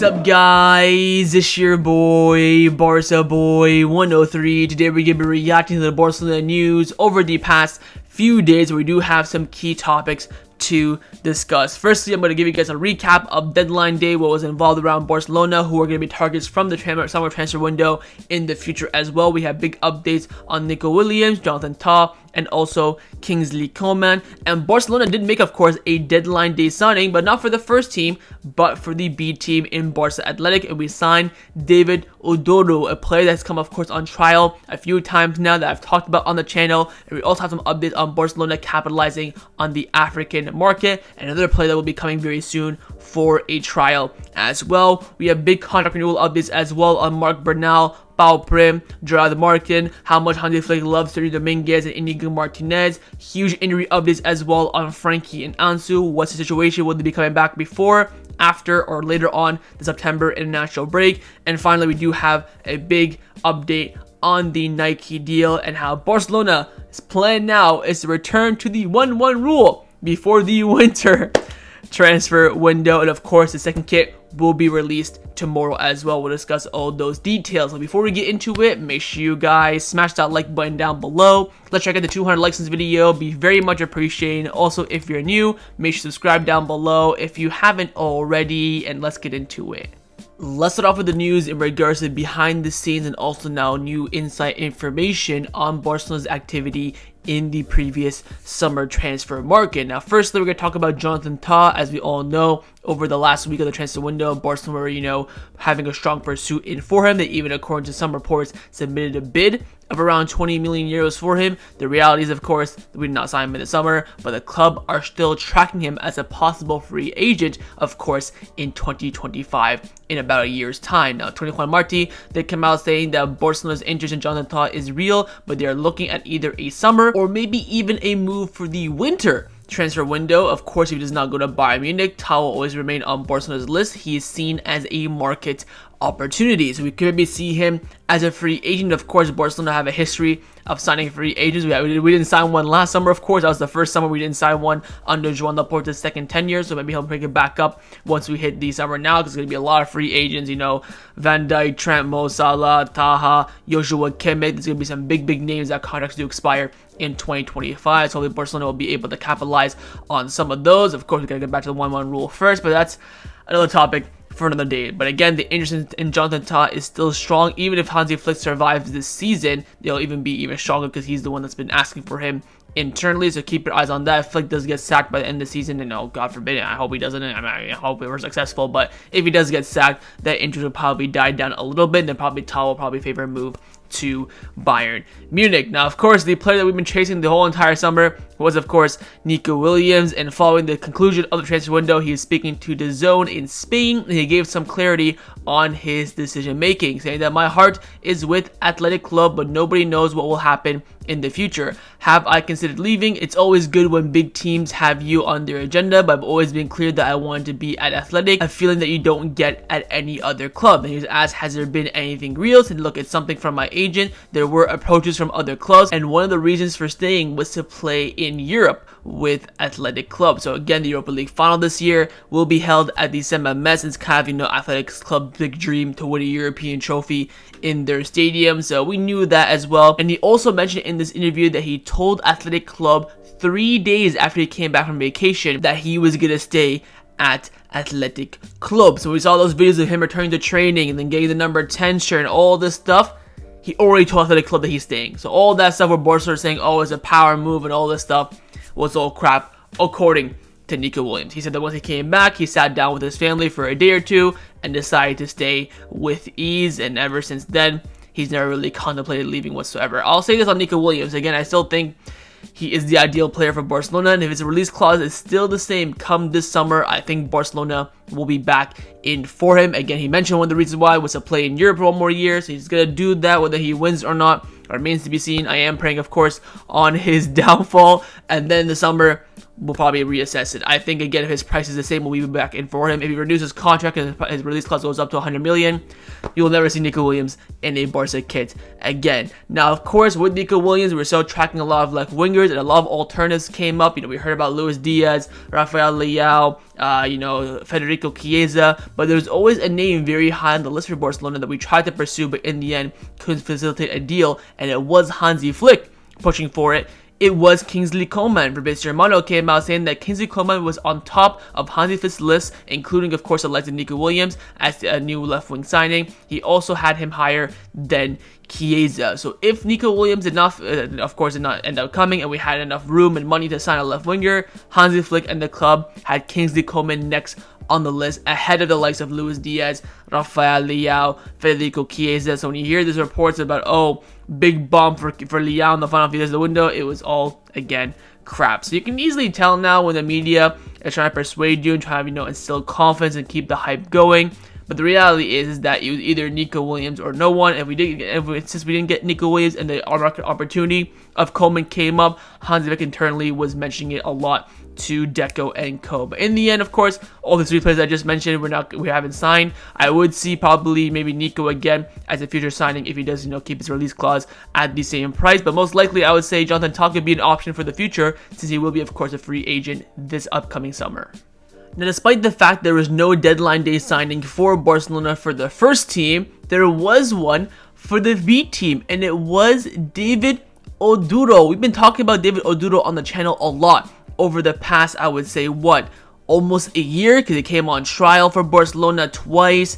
up, guys? It's your boy, Barca Boy 103. Today we're going to be reacting to the Barcelona news over the past few days. We do have some key topics to discuss. Firstly, I'm going to give you guys a recap of deadline day, what was involved around Barcelona, who are going to be targets from the summer transfer window in the future as well. We have big updates on Nico Williams, Jonathan Tah, and also Kingsley Coman. And Barcelona did make, of course, a deadline day signing, but not for the first team, but for the B team in Barca Athletic. And we signed David Oduro, a player that's come, of course, on trial a few times now that I've talked about on the channel. And we also have some updates on Barcelona capitalizing on the African market, and another player that will be coming very soon for a trial as well. We have big contract renewal updates as well on Marc, Bernal, Pau Prim, Gerard, how much Hansi Flick loves Sergi Dominguez and Inigo Martinez. Huge injury updates as well on Frenkie and Ansu. What's the situation? Will they be coming back before, after, or later on the September international break? And finally, we do have a big update on the Nike deal and how Barcelona's plan now is to return to the 1-1 rule before the winter transfer window. And of course, the second kit will be released tomorrow as well. We'll discuss all those details. But before we get into it, make sure you guys smash that like button down below. Let's check out the 200 likes in this video. Be very much appreciated. Also, if you're new, make sure to subscribe down below if you haven't already, and let's get into it. Let's start off with the news in regards to behind the scenes and also now new inside information on Barcelona's activity in the previous summer transfer market. Now, firstly, we're going to talk about Jonathan Tah. As we all know, over the last week of the transfer window, Barcelona were, having a strong pursuit in for him. They even, according to some reports, submitted a bid of around 20 million euros for him. The reality is, of course, we did not sign him in the summer, but the club are still tracking him as a possible free agent, of course, in 2025, in about a year's time. Now, 21 Marti, they come out saying that Barcelona's interest in Jonathan Tah is real, but they are looking at either a summer or maybe even a move for the winter transfer window. Of course, if he does not go to Bayern Munich, Tah will always remain on Barcelona's list. He is seen as a market opportunity, so we could maybe see him as a free agent. Of course, Barcelona have a history of signing free agents. We didn't sign one last summer, of course. That was the first summer we didn't sign one under Joan Laporta's second tenure, so maybe he'll bring it back up once we hit the summer now, because there's going to be a lot of free agents, Van Dijk, Trent, Mo Salah, Taha, Joshua Kimmich. There's going to be some big names that contracts do expire in 2025, so hopefully Barcelona will be able to capitalize on some of those. Of course, we got to get back to the 1-1 rule first, but that's another topic for another day. But again, the interest in Jonathan Tah is still strong. Even if Hansi Flick survives this season, they'll even be even stronger because he's the one that's been asking for him internally. So keep your eyes on that. If Flick does get sacked by the end of the season, and God forbid, I hope he doesn't. I hope we're successful. But if he does get sacked, that interest will probably die down a little bit. And then probably Tah will probably favor a move to Bayern Munich. Now, of course, the player that we've been chasing the whole entire summer was, of course, Nico Williams. And following the conclusion of the transfer window, he is speaking to the Zone in Spain, and he gave some clarity on his decision making, saying that my heart is with Athletic Club, but nobody knows what will happen in the future. Have I considered leaving? It's always good when big teams have you on their agenda, but I've always been clear that I wanted to be at Athletic, a feeling that you don't get at any other club. And he was asked, has there been anything real? Said, look, it's something from my agent. There were approaches from other clubs, and one of the reasons for staying was to play in Europe with Athletic Club. So again, the Europa League final this year will be held at the San Mamés. It's kind of, Athletic Club's big dream to win a European trophy in their stadium. So we knew that as well. And he also mentioned in this interview that he told Athletic Club 3 days after he came back from vacation that he was going to stay at Athletic Club. So we saw those videos of him returning to training and then getting the number 10 shirt and all this stuff. He already told Athletic Club that he's staying. So all that stuff where Barcelona saying, oh, it's a power move and all this stuff was all crap, according to Nico Williams. He said that once he came back, he sat down with his family for a day or two and decided to stay with ease. And ever since then, he's never really contemplated leaving whatsoever. I'll say this on Nico Williams. Again, I still think he is the ideal player for Barcelona, and if his release clause is still the same come this summer, I think Barcelona will be back in for him. Again, he mentioned one of the reasons why was to play in Europe for 1 more year, so he's going to do that. Whether he wins or not remains to be seen. I am praying, of course, on his downfall, and then the summer, we'll probably reassess it. I think, again, if his price is the same, we'll be back in for him. If he renews his contract and his release clause goes up to 100 million, you will never see Nico Williams in a Barca kit again. Now, of course, with Nico Williams, we're still tracking a lot of left wingers, and a lot of alternatives came up. We heard about Luis Diaz, Rafael Leao, Federico Chiesa, but there's always a name very high on the list for Barcelona that we tried to pursue, but in the end couldn't facilitate a deal, and it was Hansi Flick pushing for it. It was Kingsley Coman. Fabrizio Romano came out saying that Kingsley Coman was on top of Hansi Flick's list, including, of course, elected Nico Williams as a new left wing signing. He also had him higher than Chiesa. So if Nico Williams did not end up coming, and we had enough room and money to sign a left winger, Hansi Flick and the club had Kingsley Coman next on the list, ahead of the likes of Luis Diaz, Rafael Leao, Federico Chiesa. So when you hear these reports about, big bomb for Leao in the final few days of the window, it was all, again, crap. So you can easily tell now when the media is trying to persuade you and trying to, instill confidence and keep the hype going. But the reality is that it was either Nico Williams or no one. Since we didn't get Nico Williams and the market opportunity of Coman came up, Hansi Flick internally was mentioning it a lot to Deco and Co. But in the end, of course, all the three players I just mentioned, we haven't signed. I would see probably maybe Nico again as a future signing if he does, keep his release clause at the same price. But most likely, I would say Jonathan Tah could be an option for the future, since he will be, of course, a free agent this upcoming summer. Now, despite the fact there was no deadline day signing for Barcelona for the first team, there was one for the B team, and it was David Oduro. We've been talking about David Oduro on the channel a lot over the past, I would say, almost a year, because he came on trial for Barcelona twice.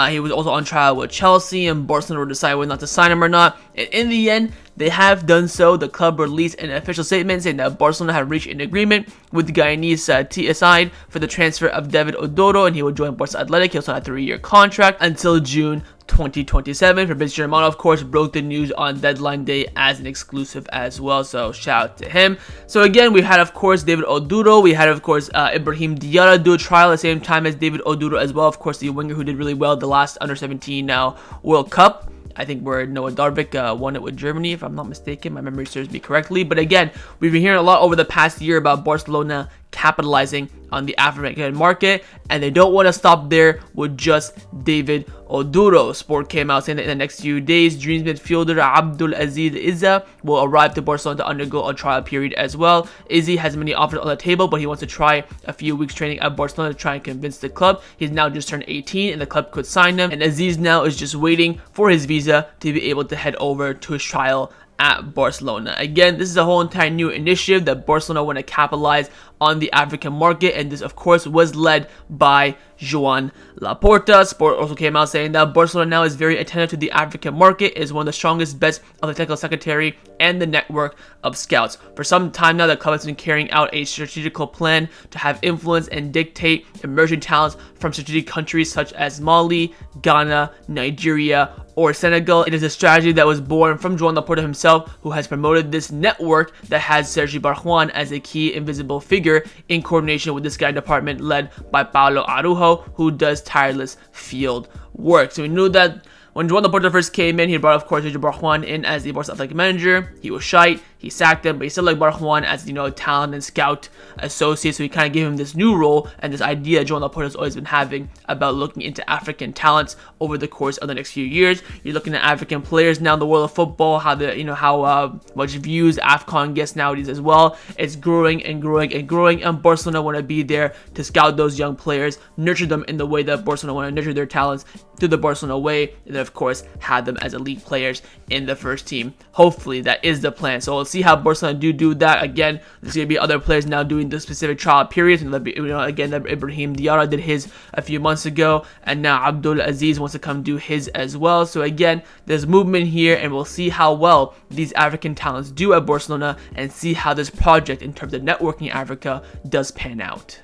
He was also on trial with Chelsea, and Barcelona will decide whether not to sign him or not. And in the end, they have done so. The club released an official statement saying that Barcelona have reached an agreement with the Guyanese side for the transfer of David Oduro, and he will join Barca Athletic. He also had a 3-year contract until June 2027. Fabrizio Romano, of course, broke the news on deadline day as an exclusive as well, so shout out to him. So again, we had, of course, David Oduro. We had, of course, Ibrahim Diarra do a trial at the same time as David Oduro as well. Of course, the winger who did really well the last under-17 World Cup. I think where Noah Darvik won it with Germany, if I'm not mistaken. My memory serves me correctly. But again, we've been hearing a lot over the past year about Barcelona capitalizing on the African market, and they don't want to stop there with just David Oduro. Sport came out saying that in the next few days, Dreams midfielder Abdul Aziz Izza will arrive to Barcelona to undergo a trial period as well. Izzy has many offers on the table, but he wants to try a few weeks training at Barcelona to try and convince the club. He's now just turned 18, and the club could sign him, and Aziz now is just waiting for his visa to be able to head over to his trial at Barcelona. Again, this is a whole entire new initiative that Barcelona want to capitalize on the African market, and this, of course, was led by Joan Laporta. Sport also came out saying that Barcelona now is very attentive to the African market, is one of the strongest bets of the technical secretary and the network of scouts. For some time now, the club has been carrying out a strategical plan to have influence and dictate emerging talents from strategic countries such as Mali, Ghana, Nigeria, or Senegal. It is a strategy that was born from Joan Laporta himself, who has promoted this network that has Sergi Barjuan as a key invisible figure in coordination with the scout department led by Paulo Araujo, who does tireless field work. So we knew that when Joan Laporta first came in, he brought, of course, Sergi Barjuan in as the Barca athletic manager. He was shy. He sacked him, but he still liked Barjuan as, talent and scout associate. So he kind of gave him this new role and this idea Joan Laporta has always been having about looking into African talents over the course of the next few years. You're looking at African players now in the world of football, how how much views AFCON gets nowadays as well. It's growing and growing and growing, and Barcelona want to be there to scout those young players, nurture them in the way that Barcelona want to nurture their talents through the Barcelona way, and then, of course, have them as elite players in the first team. Hopefully, that is the plan. So we'll see how Barcelona do that. Again, there's going to be other players now doing the specific trial periods. And again, Ibrahim Diarra did his a few months ago, and now Abdul Aziz wants to come do his as well. So again, there's movement here, and we'll see how well these African talents do at Barcelona, and see how this project in terms of networking Africa does pan out.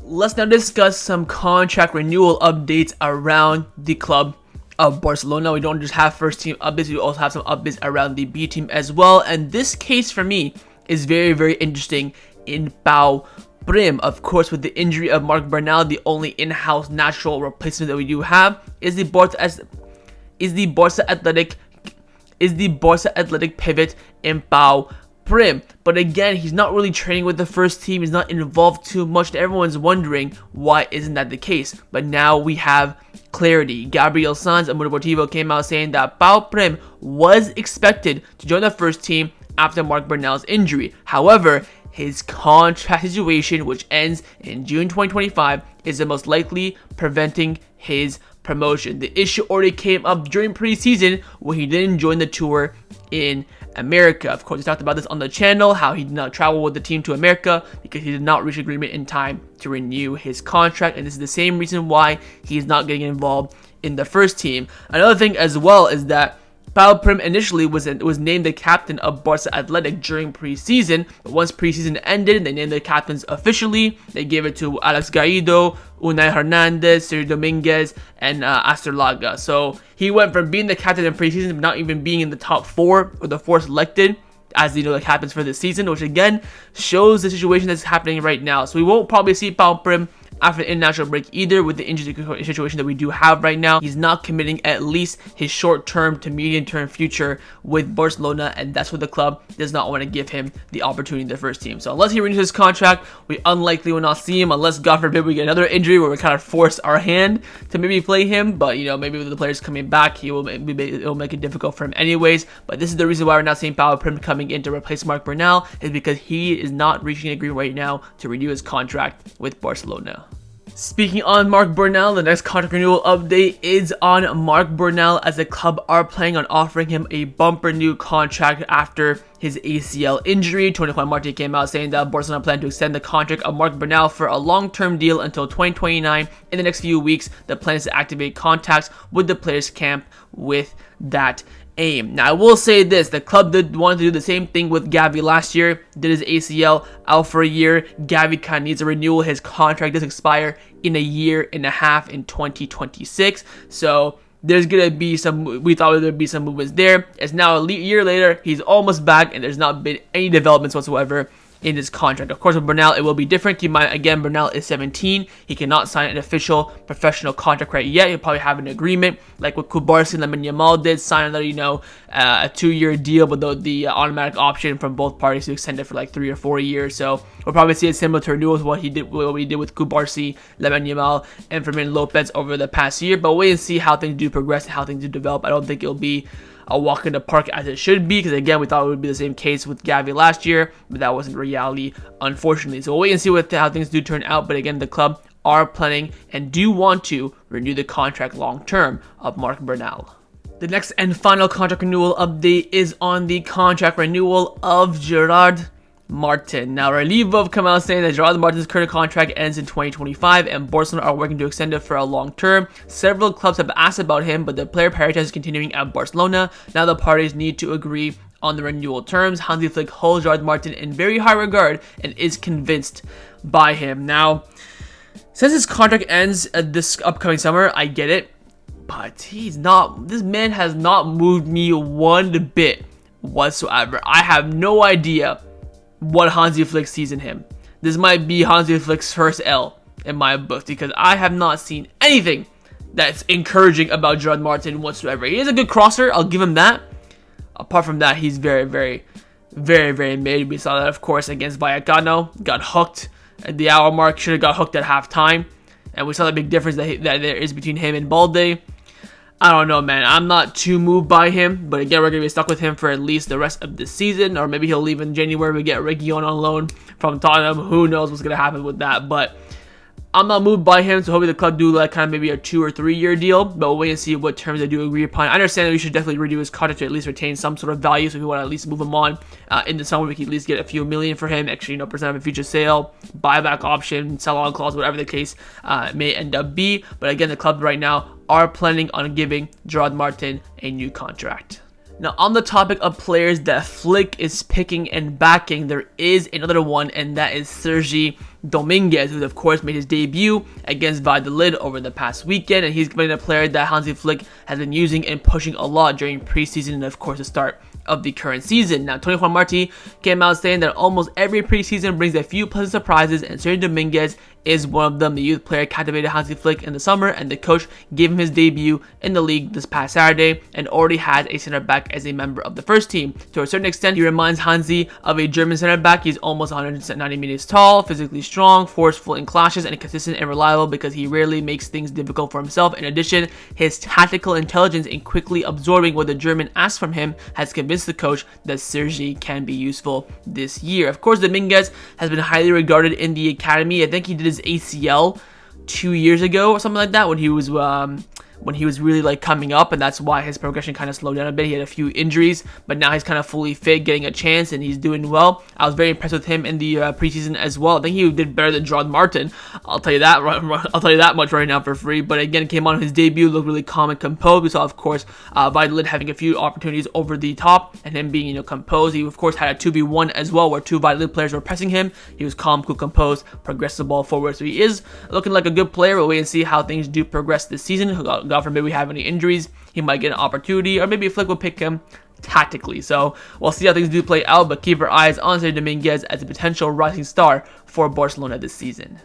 Let's now discuss some contract renewal updates around the club of Barcelona. We don't just have first team updates, we also have some updates around the B team as well. And this case for me is very, very interesting in Pau Prim. Of course, with the injury of Marc Bernal, the only in-house natural replacement that we do have is the Barca Athletic pivot in Pau Prim. But again, he's not really training with the first team. He's not involved too much. And everyone's wondering why isn't that the case. But now we have clarity. Gabriel Sanz and Mundo Deportivo came out saying that Pau Prim was expected to join the first team after Marc Bernal's injury. However, his contract situation, which ends in June 2025, is the most likely preventing his promotion. The issue already came up during preseason when he didn't join the tour in America. Of course, we talked about this on the channel, how he did not travel with the team to America because he did not reach agreement in time to renew his contract, and this is the same reason why he is not getting involved in the first team. Another thing as well is that Pau Prim initially was named the captain of Barca Athletic during preseason, but once preseason ended, they named the captains officially. They gave it to Alex Garrido, Unai Hernandez, Sergi Dominguez, and Asterlaga. So he went from being the captain in preseason to not even being in the top 4 or the 4 selected as the captains for this season, which again shows the situation that's happening right now. So we won't probably see Pau Prim after the international break either, with the injury situation that we do have right now. He's not committing at least his short-term to medium-term future with Barcelona, and that's what the club does not want to give him the opportunity in the first team. So unless he renews his contract, we unlikely will not see him, unless God forbid we get another injury where we kind of force our hand to maybe play him. But maybe with the players coming back, it will make it difficult for him anyways. But this is the reason why we're not seeing Pau Prim coming in to replace Marc Bernal, is because he is not reaching an agreement right now to renew his contract with Barcelona. Speaking on Marc Bernal, the next contract renewal update is on Marc Bernal, as the club are planning on offering him a bumper new contract after his ACL injury. Tony Martin came out saying that Barcelona plan to extend the contract of Marc Bernal for a long-term deal until 2029. In the next few weeks, the plan is to activate contacts with the players' camp with that aim. Now, I will say this, the club did want to do the same thing with Gavi last year, did his ACL out for a year. Gavi kind of needs a renewal. His contract does expire in a year and a half in 2026. So there's going to be we thought there'd be some movements there. It's now a year later, he's almost back, and there's not been any developments whatsoever in his contract. Of course, with Bernal, it will be different. Keep in mind, again, Bernal is 17. He cannot sign an official professional contract right yet. He'll probably have an agreement, like what Kubarsi and Lamine Yamal did, sign another, a 2-year deal, but the automatic option from both parties to extend it for like 3 or 4 years. So we'll probably see a similar to renewal to what we did with Kubarsi, Lamine Yamal, and Fermin Lopez over the past year. But wait and see how things do progress and how things do develop. I don't think it'll be a walk in the park as it should be, because again, we thought it would be the same case with Gavi last year, but that wasn't reality, unfortunately. So we'll wait and see how things do turn out. But again, the club are planning and do want to renew the contract long term of Marc Bernal. The next and final contract renewal update is on the contract renewal of Gerard Martin. Now, Relivo have come out saying that Gerard Martin's current contract ends in 2025 and Barcelona are working to extend it for a long term. Several clubs have asked about him, but the player prioritizes continuing at Barcelona. Now the parties need to agree on the renewal terms. Hansi Flick holds Gerard Martin in very high regard and is convinced by him. Now, since his contract ends this upcoming summer, I get it, but this man has not moved me one bit whatsoever. I have no idea what Hansi Flick sees in him. This might be Hansi Flick's first L in my book, because I have not seen anything that's encouraging about Joan Martin whatsoever. He is a good crosser, I'll give him that. Apart from that, he's very, very, very, very mid. We saw that, of course, against Vallecano. Got hooked at the hour mark, should have got hooked at halftime. And we saw the big difference that there is between him and Balde. I don't know, man. I'm not too moved by him, but again, we're going to be stuck with him for at least the rest of the season, or maybe he'll leave in January. We get Reguilon on loan from Tottenham. Who knows what's going to happen with that, but I'm not moved by him, so hopefully the club do like kind of maybe a 2 or 3 year deal, but we'll wait and see what terms they do agree upon. I understand that we should definitely redo his contract to at least retain some sort of value, so if we want to at least move him on in the summer, we can at least get a few million for him, extra, percent of a future sale, buyback option, sell-on clause, whatever the case may end up be. But again, the club right now are planning on giving Gerard Martin a new contract. Now, on the topic of players that Flick is picking and backing, there is another one, and that is Sergi Dominguez, who of course made his debut against Valladolid over the past weekend, and he's been a player that Hansi Flick has been using and pushing a lot during preseason and of course the start of the current season. Now, Tony Martin came out saying that almost every preseason brings a few pleasant surprises, and Sergi Dominguez is one of them. The youth player captivated Hansi Flick in the summer, and the coach gave him his debut in the league this past Saturday and already has a center back as a member of the first team. To a certain extent, he reminds Hansi of a German center back. He's almost 190 meters tall, physically strong, forceful in clashes, and consistent and reliable because he rarely makes things difficult for himself. In addition, his tactical intelligence in quickly absorbing what the German asks from him has convinced the coach that Sergi can be useful this year. Of course, Dominguez has been highly regarded in the academy. I think he did his ACL 2 years ago or something like that when he was really like coming up, and that's why his progression kind of slowed down a bit. He had a few injuries, but now he's kind of fully fit, getting a chance, and he's doing well. I was very impressed with him in the preseason as well. I think he did better than Joan Martin. I'll tell you that. I'll tell you that much right now for free. But again, came on his debut, looked really calm and composed. We saw, of course, Valladolid having a few opportunities over the top, and him being composed. He of course had a 2v1 as well, where two Valladolid players were pressing him. He was calm, cool, composed, progressed the ball forward. So he is looking like a good player. We'll wait and see how things do progress this season. God forbid we have any injuries, he might get an opportunity, or maybe Flick will pick him tactically. So we'll see how things do play out, but keep our eyes on Sergi Dominguez as a potential rising star for Barcelona this season.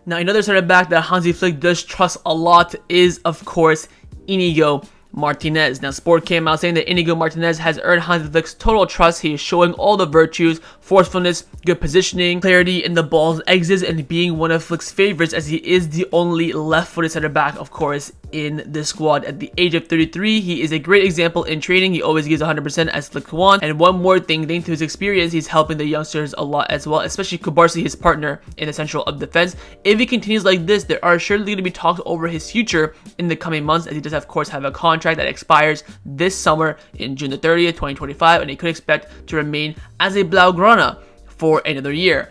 Now, another center back that Hansi Flick does trust a lot is, of course, Inigo Martinez. Now, Sport came out saying that Inigo Martinez has earned Hansi Flick's total trust. He is showing all the virtues, forcefulness, good positioning, clarity in the ball's exits, and being one of Flick's favorites as he is the only left-footed center back, of course, in the squad. At the age of 33, he is a great example in training. He always gives 100% as Flick wants. And one more thing, thanks to his experience, he's helping the youngsters a lot as well, especially Kubarsi, his partner in the central of defense. If he continues like this, there are surely going to be talks over his future in the coming months, as he does, of course, have a contract that expires this summer in June the 30th, 2025, and he could expect to remain as a Blaugrana for another year.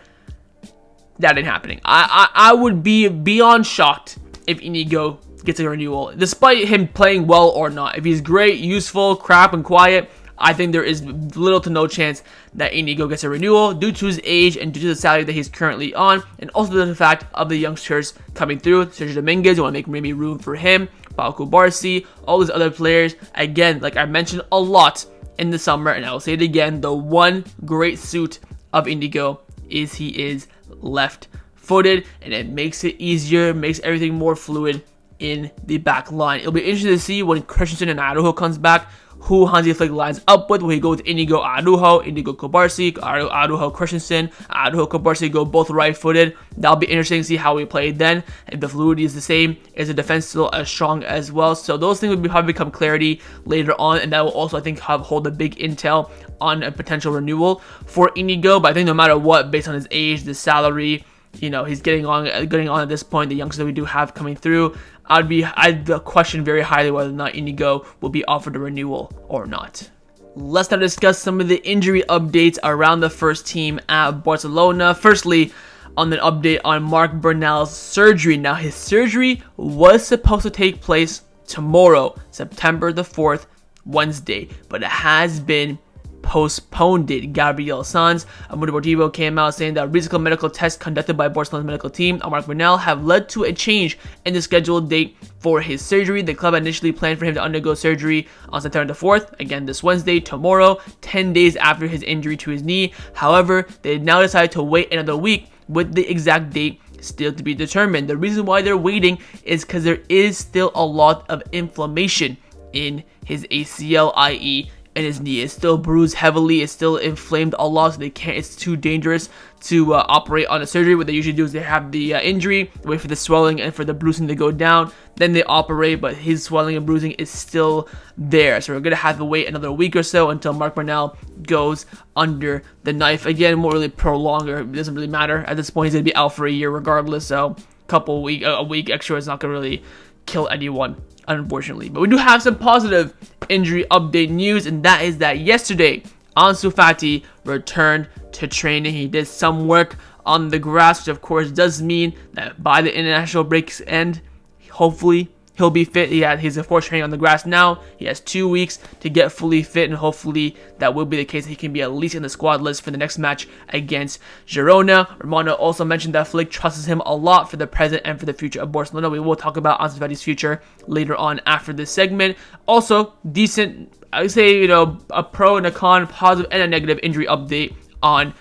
That ain't happening. I would be beyond shocked if Inigo gets a renewal, despite him playing well or not. If he's great, useful, crap, and quiet, I think there is little to no chance that Inigo gets a renewal due to his age and due to the salary that he's currently on, and also the fact of the youngsters coming through. Sergi Dominguez, you want to make maybe room for him. Pau Kubarsi, all these other players. Again, like I mentioned a lot in the summer, and I will say it again, the one great suit of Inigo is he is left-footed, and it makes it easier, makes everything more fluid in the back line. It'll be interesting to see when Christensen and Araujo comes back, who Hansi Flick lines up with. Will he go with Inigo Araujo, Inigo Kubarsi, Araujo Christensen, Araujo Kubarsi go both right-footed? That'll be interesting to see how we play then. If the fluidity is the same, is the defense still as strong as well? So those things will probably become clarity later on, and that will also, I think, hold a big intel on a potential renewal for Inigo. But I think no matter what, based on his age, the salary, he's getting on at this point, the youngsters that we do have coming through, I'd question very highly whether or not Inigo will be offered a renewal or not. Let's now discuss some of the injury updates around the first team at Barcelona. Firstly, on an update on Marc Bernal's surgery. Now, his surgery was supposed to take place tomorrow, September the 4th, Wednesday, but it has been postponed. Gabriel Sanz and Mundo Deportivo came out saying that recent medical tests conducted by Barcelona's medical team on Marc Bernal have led to a change in the scheduled date for his surgery. The club initially planned for him to undergo surgery on September the 4th, again this Wednesday, tomorrow, 10 days after his injury to his knee. However, they now decided to wait another week with the exact date still to be determined. The reason why they're waiting is because there is still a lot of inflammation in his ACL, i.e. in his knee. It's still bruised heavily, it's still inflamed a lot, so it's too dangerous to operate on the surgery. What they usually do is they have the injury, wait for the swelling and for the bruising to go down, then they operate, but his swelling and bruising is still there. So we're going to have to wait another week or so until Marc Bernal goes under the knife. Again, won't really prolong, or it doesn't really matter. At this point, he's going to be out for a year regardless, so a week extra is not going to really kill anyone, unfortunately. But we do have some positive injury update news, and that is that yesterday Ansu Fati returned to training. He did some work on the grass, which of course does mean that by the international break's end, hopefully he'll be fit. He's of course training on the grass now. He has 2 weeks to get fully fit, and hopefully that will be the case. He can be at least in the squad list for the next match against Girona. Romano also mentioned that Flick trusts him a lot for the present and for the future of Barcelona. We will talk about Ansu Fati's future later on after this segment. Also, decent, I would say, a pro and a con, positive and a negative injury update on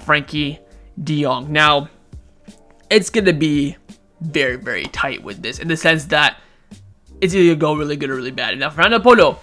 Frenkie de Jong. Now, it's going to be very, very tight with this, in the sense that it's either going to go really good or really bad. Now, Fernando Polo,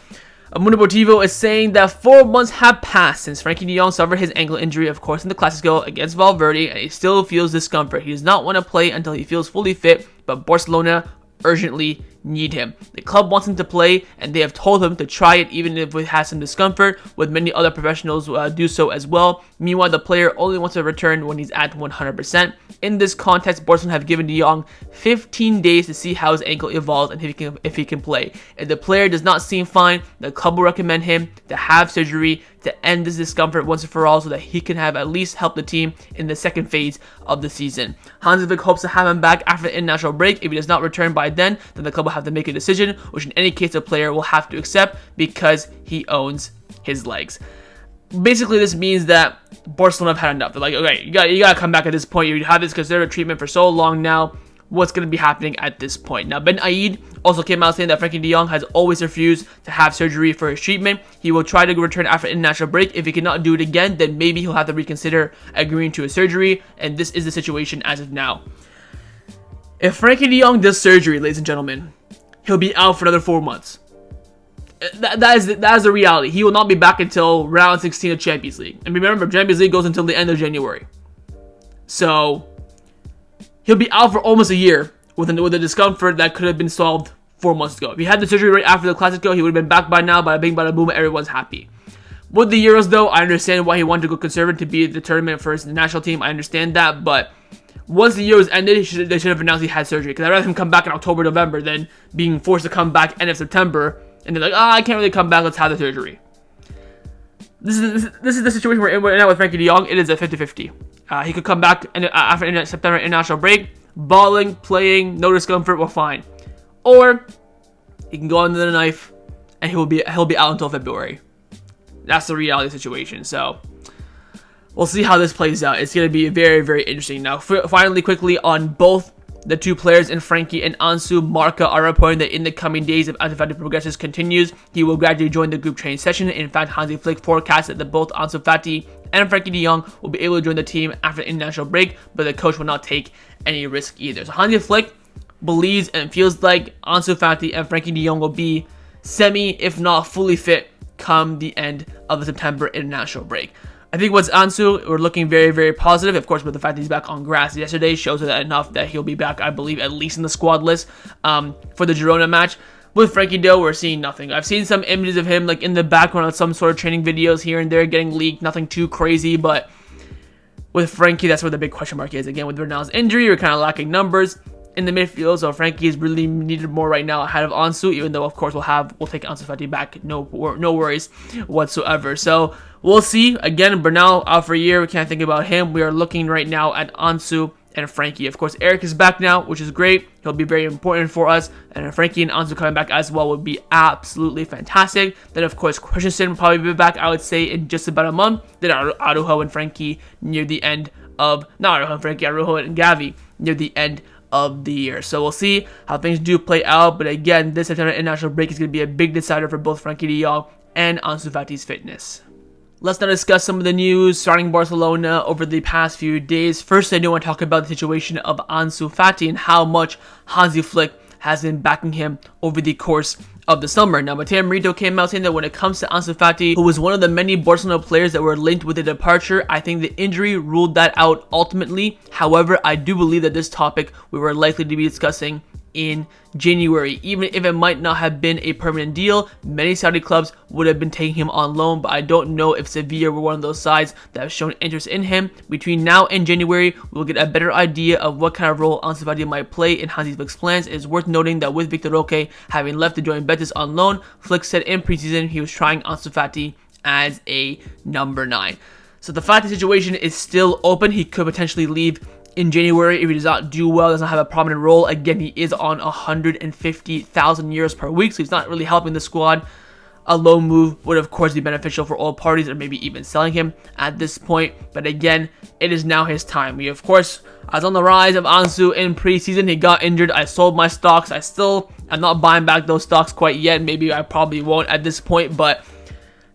Mundo Deportivo is saying that 4 months have passed since Frenkie de Jong suffered his ankle injury, of course, in the Clásico against Valverde, and he still feels discomfort. He does not want to play until he feels fully fit, but Barcelona urgently need him. The club wants him to play, and they have told him to try it even if it has some discomfort, with many other professionals do so as well. Meanwhile, the player only wants to return when he's at 100%. In this context, Barcelona have given de Jong 15 days to see how his ankle evolves and if he can play. If the player does not seem fine, the club will recommend him to have surgery to end this discomfort once and for all, so that he can have at least help the team in the second phase of the season. Hansi Flick hopes to have him back after the international break. If he does not return by then the club will have to make a decision, which in any case the player will have to accept because he owns his legs. Basically, this means that Barcelona have had enough. They're like, okay, you gotta come back at this point. You have this conservative treatment for so long now. What's going to be happening at this point? Now, Ben Aid also came out saying that Frenkie de Jong has always refused to have surgery for his treatment. He will try to return after international break. If he cannot do it again, then maybe he'll have to reconsider agreeing to a surgery, and this is the situation as of now. If Frenkie de Jong does surgery, ladies and gentlemen, he'll be out for another 4 months. That is the reality. He will not be back until round 16 of Champions League. And remember, Champions League goes until the end of January. So he'll be out for almost a year with a discomfort that could have been solved 4 months ago. If he had the surgery right after the Clásico, he would have been back by now. Bada bing, bada boom, everyone's happy. With the Euros, though, I understand why he wanted to go conservative to be the tournament for his national team. I understand that, but once the Euros ended, they should have announced he had surgery. Because I'd rather him come back in October, November than being forced to come back end of September. And they're like, I can't really come back, let's have the surgery. This is the situation we're in right now with Frenkie de Jong. It is a 50-50. He could come back after September international break, balling, playing, no discomfort, we're fine. Or he can go under the knife and he'll be out until February. That's the reality of the situation. So we'll see how this plays out. It's going to be very, very interesting. Now, finally, quickly on both the two players in Frenkie and Ansu, Marc are reporting that in the coming days, if Ansu Fati progresses continues, he will gradually join the group training session. In fact, Hansi Flick forecasted that both Ansu Fati and Frenkie de Jong will be able to join the team after the international break, but the coach will not take any risk either. So Hansi Flick believes and feels like Ansu Fati and Frenkie de Jong will be semi, if not fully fit, come the end of the September international break. I think what's Ansu, we're looking very, very positive. Of course, with the fact that he's back on grass yesterday shows that enough that he'll be back, I believe, at least in the squad list for the Girona match. With Frenkie de, we're seeing nothing. I've seen some images of him like in the background of some sort of training videos here and there getting leaked. Nothing too crazy, but with Frenkie, that's where the big question mark is. Again, with Bernal's injury, we're kind of lacking numbers in the midfield, so Frenkie is really needed more right now ahead of Ansu, even though, of course, we'll take Ansu Fati back. No worries whatsoever. So we'll see. Again, Bernal out for a year. We can't think about him. We are looking right now at Ansu and Frenkie. Of course, Eric is back now, which is great. He'll be very important for us. And Frenkie and Ansu coming back as well would be absolutely fantastic. Then, of course, Christensen will probably be back, I would say, in just about a month. Then Araujo and Frenkie near the end of... Not Araujo and Frenkie, Araujo and Gavi near the end of the year. So we'll see how things do play out. But again, this September international break is going to be a big decider for both Frenkie de Jong and Ansu Fati's fitness. Let's now discuss some of the news surrounding Barcelona over the past few days. First, I do want to talk about the situation of Ansu Fati and how much Hansi Flick has been backing him over the course of the summer. Now, Mateo Merito came out saying that when it comes to Ansu Fati, who was one of the many Barcelona players that were linked with the departure, I think the injury ruled that out ultimately. However, I do believe that this topic we were likely to be discussing in January. Even if it might not have been a permanent deal, many Saudi clubs would have been taking him on loan, but I don't know if Sevilla were one of those sides that have shown interest in him. Between now and January, we'll get a better idea of what kind of role Ansu Fati might play in Hansi Flick's plans. It is worth noting that with Victor Roque having left to join Betis on loan, Flick said in preseason he was trying Ansu Fati as a number 9. So the Fati situation is still open. He could potentially leave in January if he does not do well, does not have a prominent role. Again, he is on 150,000 euros per week, so he's not really helping the squad. A loan move would, of course, be beneficial for all parties, or maybe even selling him at this point. But again, it is now his time. We, of course, as on the rise of Ansu in preseason, he got injured. I sold my stocks. I still am not buying back those stocks quite yet. Maybe I probably won't at this point, but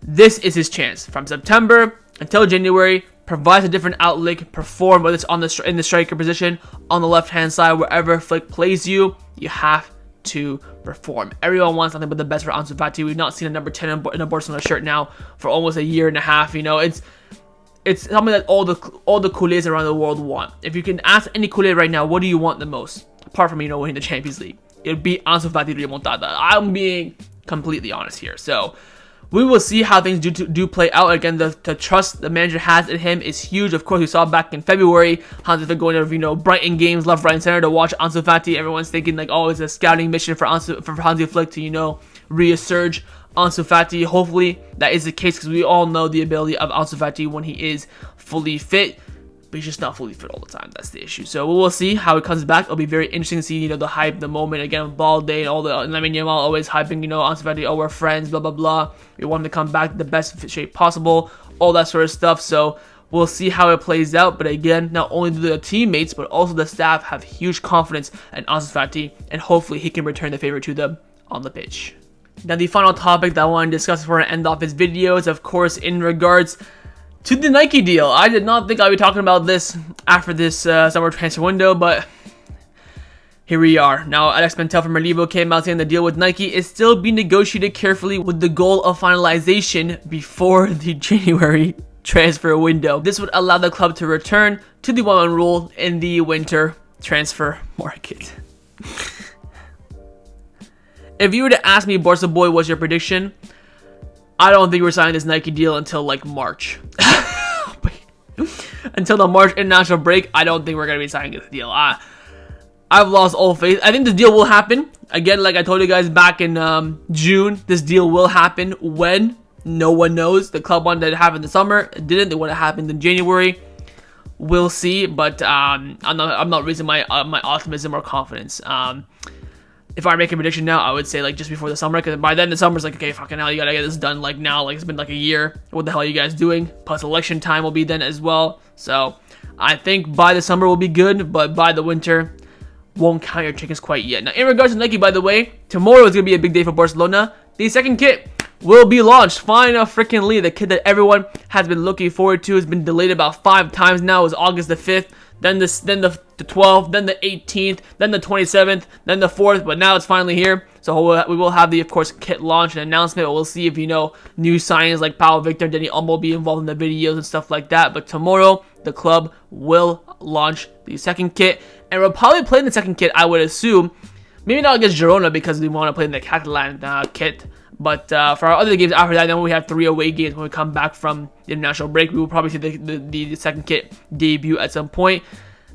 this is his chance. From September until January, provides a different outlet, perform, whether it's on in the striker position, on the left-hand side, wherever Flick plays you, you have to perform. Everyone wants something but the best for Ansu Fati. We've not seen a number 10 in a Barcelona shirt now for almost a year and a half. You know, it's something that all the culés around the world want. If you can ask any culé right now, what do you want the most? Apart from, you know, winning the Champions League, it'd be Ansu Fati remontada. I'm being completely honest here. So we will see how things do play out. Again, the trust the manager has in him is huge. Of course, we saw back in February, Hansi Flick going to, you know, Brighton games, left, right, and center to watch Ansu Fati. Everyone's thinking like, oh, it's a scouting mission for Hansi Flick to, you know, resurge Ansu Fati. Hopefully, that is the case because we all know the ability of Ansu Fati when he is fully fit. But he's just not fully fit all the time. That's the issue. So we'll see how it comes back. It'll be very interesting to see, you know, the hype, the moment. Again, ball day and all the Lamine Yamal always hyping, you know, Ansu Fati, oh, we're friends, blah, blah, blah. We want him to come back in the best shape possible, all that sort of stuff. So we'll see how it plays out. But again, not only do the teammates, but also the staff have huge confidence in Ansu Fati, and hopefully he can return the favor to them on the pitch. Now, the final topic that I want to discuss before I end off this video is, of course, in regards to the Nike deal. I did not think I'd be talking about this after this summer transfer window, but here we are. Now, Alex Mentel from Relevo came out saying the deal with Nike is still being negotiated carefully with the goal of finalization before the January transfer window. This would allow the club to return to the 1-1 rule in the winter transfer market. If you were to ask me, Barca boy, what's your prediction? I don't think we're signing this Nike deal until like March. Until the March international break, I don't think we're going to be signing this deal. I've lost all faith. I think the deal will happen. Again, like I told you guys back in June, this deal will happen. When? No one knows. The club wanted it to happen in the summer. It didn't. They want it to happen in January. We'll see. But I'm not raising my optimism or confidence. If I make a prediction now, I would say like just before the summer, because by then the summer's like, okay, fucking hell, you gotta get this done like now. Like it's been like a year. What the hell are you guys doing? Plus election time will be then as well. So I think by the summer will be good, but by the winter, won't count your chickens quite yet. Now, in regards to Nike, by the way, tomorrow is gonna be a big day for Barcelona. The second kit will be launched. Finally, the kit that everyone has been looking forward to has been delayed about 5 times now. It was August the 5th. Then the 12th, then the 18th, then the 27th, then the 4th, but now it's finally here. So we will have the, of course, kit launch and announcement. We'll see if, you know, new signings like Pau, Victor, Denny Olmo will be involved in the videos and stuff like that. But tomorrow, the club will launch the second kit. And we'll probably play in the second kit, I would assume. Maybe not against Girona because we want to play in the Catalan kit. But for our other games after that, then we have 3 away games when we come back from the international break. We will probably see the second kit debut at some point.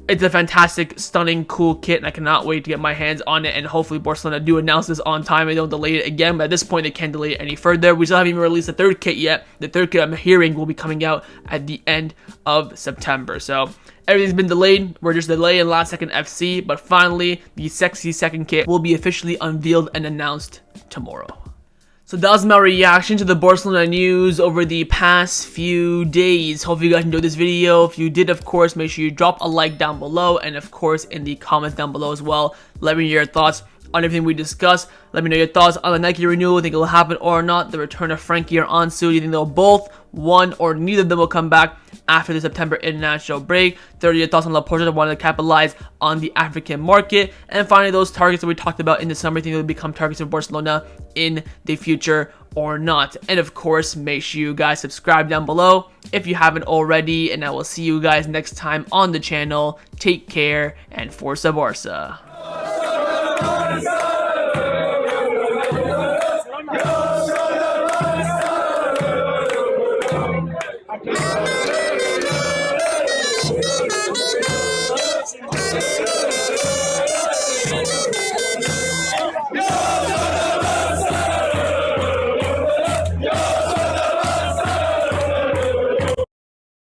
It's a fantastic, stunning, cool kit, and I cannot wait to get my hands on it. And hopefully Barcelona do announce this on time and don't delay it again. But at this point, they can't delay it any further. We still haven't even released the third kit yet. The third kit I'm hearing will be coming out at the end of September. So everything's been delayed. We're just delaying last second FC. But finally, the sexy second kit will be officially unveiled and announced tomorrow. So that was my reaction to the Barcelona news over the past few days. Hope you guys enjoyed this video. If you did, of course, make sure you drop a like down below. And of course, in the comments down below as well, let me know your thoughts on everything we discussed. Let me know your thoughts on the Nike renewal. Think it will happen or not? The return of Frenkie or Ansu? Do you think they'll both, one, or neither of them will come back after the September international break? 30 your thoughts on Laporta that wanted to capitalize on the African market. And finally, those targets that we talked about in the summer, think they'll become targets of Barcelona in the future or not. And of course, make sure you guys subscribe down below if you haven't already. And I will see you guys next time on the channel. Take care and Forza Barca. Go!